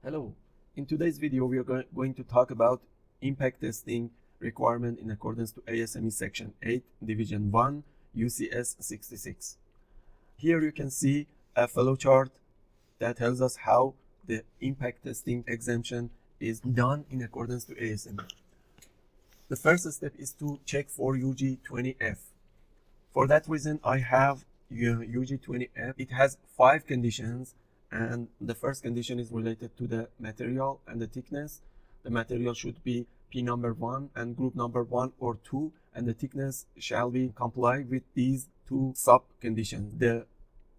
Hello, in today's video we are going to talk about impact testing requirement in accordance to ASME Section VIII, Div.1, UCS-66. Here you can see a flowchart that tells us how the impact testing exemption is done in accordance to ASME. The first step is to check for UG20F. For that reason, I have UG20F. It has 5 conditions, and the first condition is related to the material and the thickness. The material should be P number 1 and group number 1 or 2, and the thickness shall be comply with these 2 sub conditions: the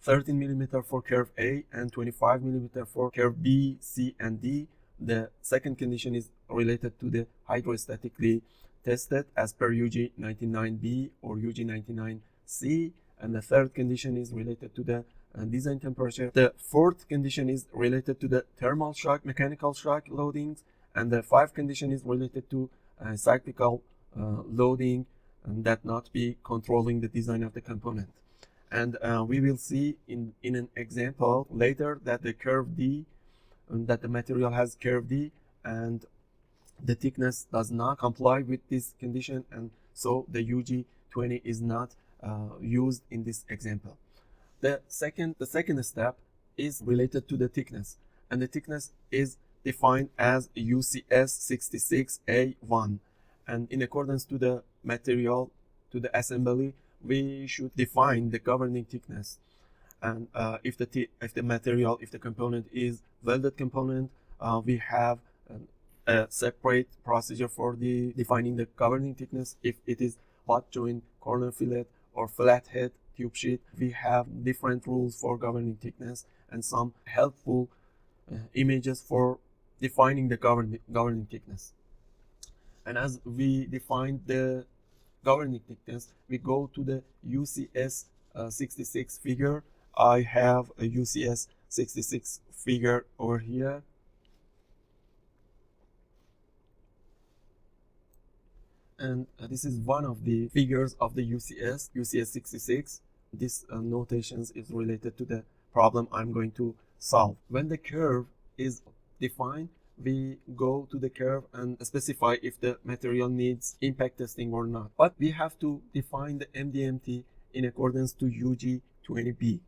13 mm for curve A and 25 mm for curve B, C, and D. The second condition is related to the hydrostatically tested as per UG99B or UG99C, and the third condition is related to the design temperature. The fourth condition is related to the thermal shock, mechanical shock loadings, and the fifth condition is related to cyclical loading, and that not be controlling the design of the component. And we will see in an example later that the curve D, that the material has curve D and the thickness does not comply with this condition, and so the UG20 is not used in this example. The second step is related to the thickness, and the thickness is defined as UCS-66A1, and in accordance to the material, to the assembly, we should define the governing thickness. And if the component is welded component, we have a separate procedure for defining the governing thickness. If it is butt joint, corner fillet, or flathead tube sheet, we have different rules for governing thickness and some helpful images for defining the governing thickness. And as we define the governing thickness, we go to the UCS-66 figure. I have a UCS-66 figure over here. And this is one of the figures of the UCS-66. This notations is related to the problem I'm going to solve. When the curve is defined, we go to the curve and specify if the material needs impact testing or not. But we have to define the MDMT in accordance to UG20B.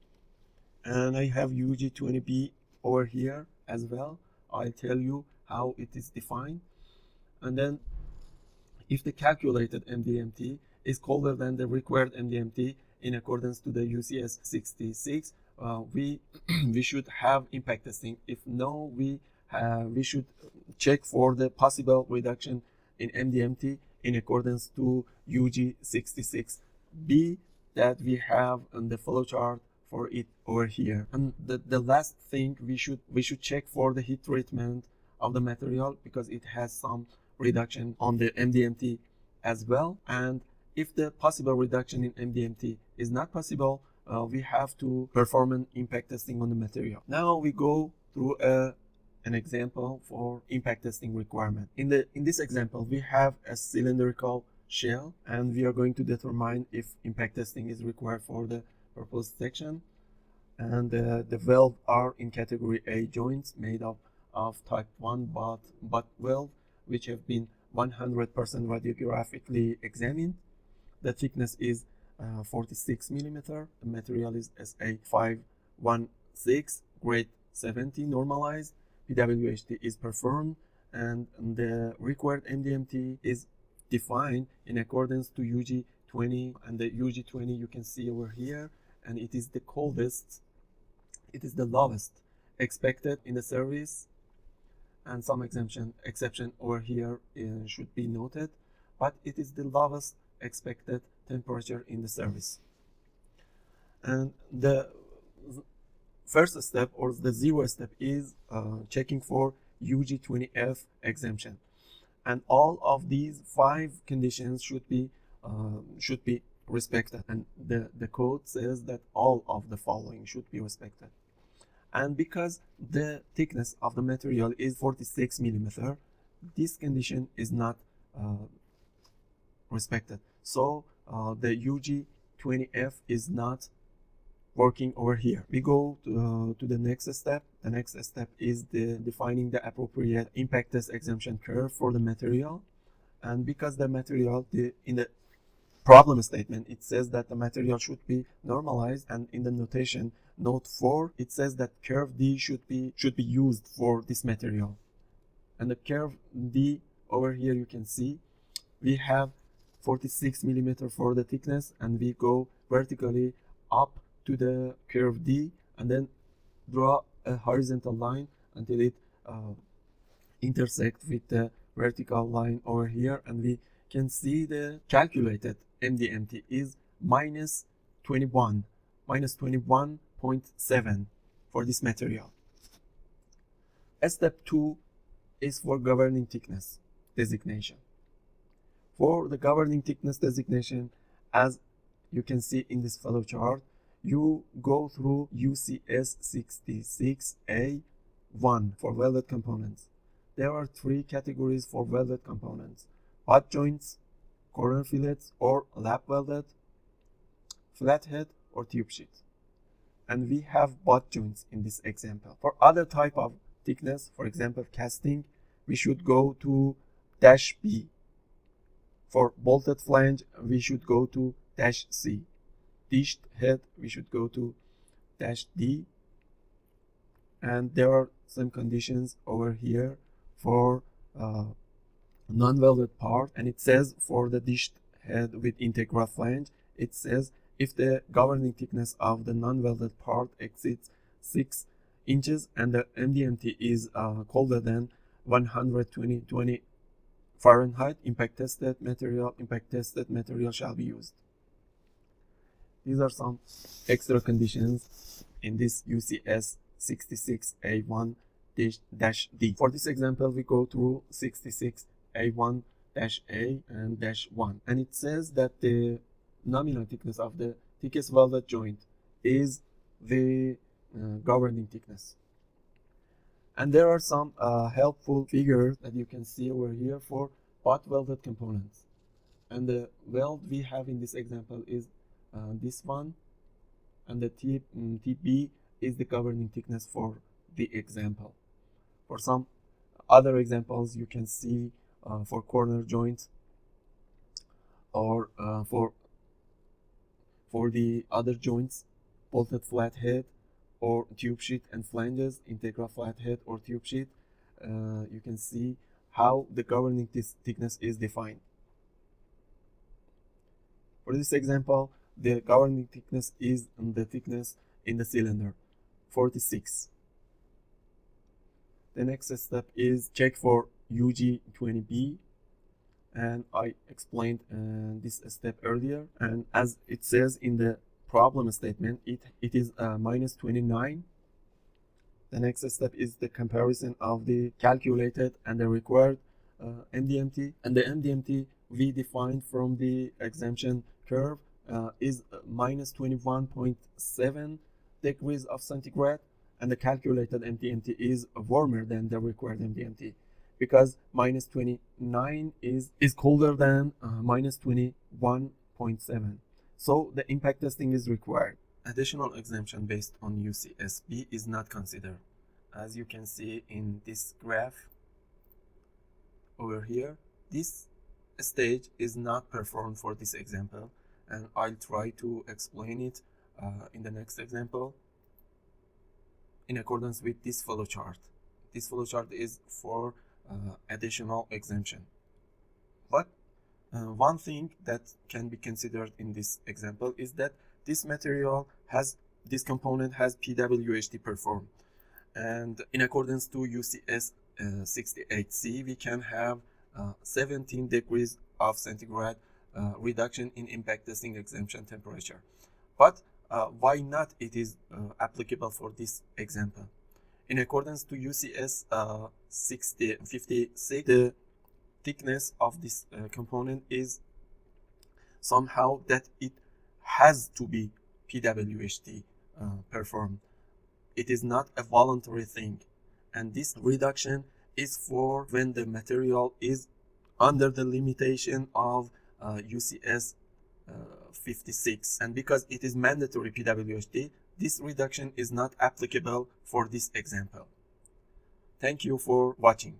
And I have UG20B over here as well. I'll tell you how it is defined. And then if the calculated MDMT is colder than the required MDMT in accordance to the UCS-66, we should have impact testing. If no, we should check for the possible reduction in MDMT in accordance to UG66B that we have on the flowchart for it over here. And the last thing, we should check for the heat treatment of the material, because it has some reduction on the MDMT as well. And if the possible reduction in MDMT is not possible, we have to perform an impact testing on the material. Now we go through an example for impact testing requirement. In this example, we have a cylindrical shell, and we are going to determine if impact testing is required for the proposed section. And the valves are in category A joints made of type 1 butt weld, which have been 100% radiographically examined. The thickness is 46 mm. The material is SA516, grade 70 normalized. PWHT is performed, and the required MDMT is defined in accordance to UG20, and the UG20 you can see over here, and it is the coldest, it is the lowest expected in the service. And some exception over here should be noted, but it is the lowest expected temperature in the service. And the first step, or the 0 step, is checking for UG20F exemption, and all of these 5 conditions should be respected, and the code says that all of the following should be respected. And because the thickness of the material is 46 mm, this condition is not respected. So the UG20F is not working over here. We go to the next step. The next step is defining the appropriate impact test exemption curve for the material. And because the material, in the problem statement, it says that the material should be normalized, and in the notation note 4, it says that curve D should be used for this material. And the curve D over here, you can see we have 46 millimeter for the thickness, and we go vertically up to the curve D and then draw a horizontal line until it intersects with the vertical line over here, and we can see the calculated MDMT is minus 21.7 for this material. Step 2 is for governing thickness designation. For the governing thickness designation, as you can see in this flow chart, you go through UCS-66A1 for welded components. There are 3 categories for welded components: butt joints, corner fillets or lap welded, flathead or tube sheet. And we have butt joints in this example. For other type of thickness, for example casting, we should go to dash B. For bolted flange, we should go to dash C. Dished head, we should go to dash D. And there are some conditions over here for non-welded part, and it says for the dished head with integral flange, it says if the governing thickness of the non-welded part exceeds 6 inches and the MDMT is colder than 120 Fahrenheit, impact tested material shall be used. These are some extra conditions in this UCS-66A1-D. For this example, we go through 66A1-A and -1, and it says that the nominal thickness of the thickest welded joint is the governing thickness. And there are some helpful figures that you can see over here for butt welded components. And the weld we have in this example is this one, and the TB is the governing thickness for the example. For some other examples, you can see for corner joints or for the other joints, bolted flathead or tube sheet and flanges, integral flathead or tube sheet, you can see how the governing thickness is defined. For this example, the governing thickness is the thickness in the cylinder, 46. The next step is check for UG20B, and I explained this step earlier, and as it says in the problem statement, it is minus 29. The next step is the comparison of the calculated and the required MDMT, and the MDMT we defined from the exemption curve is minus 21.7 degrees of centigrade, and the calculated MDMT is warmer than the required MDMT because minus 29 is colder than minus 21.7. So the impact testing is required. Additional exemption based on UCSB is not considered. As you can see in this graph over here, this stage is not performed for this example, and I'll try to explain it in the next example in accordance with this flow chart. This flow chart is for additional exemption. But one thing that can be considered in this example is that this component has PWHT performed, and in accordance to UCS-68C, we can have 17 degrees of centigrade reduction in impact testing exemption temperature. But why not it is applicable for this example? In accordance to UCS-56, the thickness of this component is somehow that it has to be PWHT performed. It is not a voluntary thing, and this reduction is for when the material is under the limitation of UCS 56, and because it is mandatory PWHT, this reduction is not applicable for this example. Thank you for watching.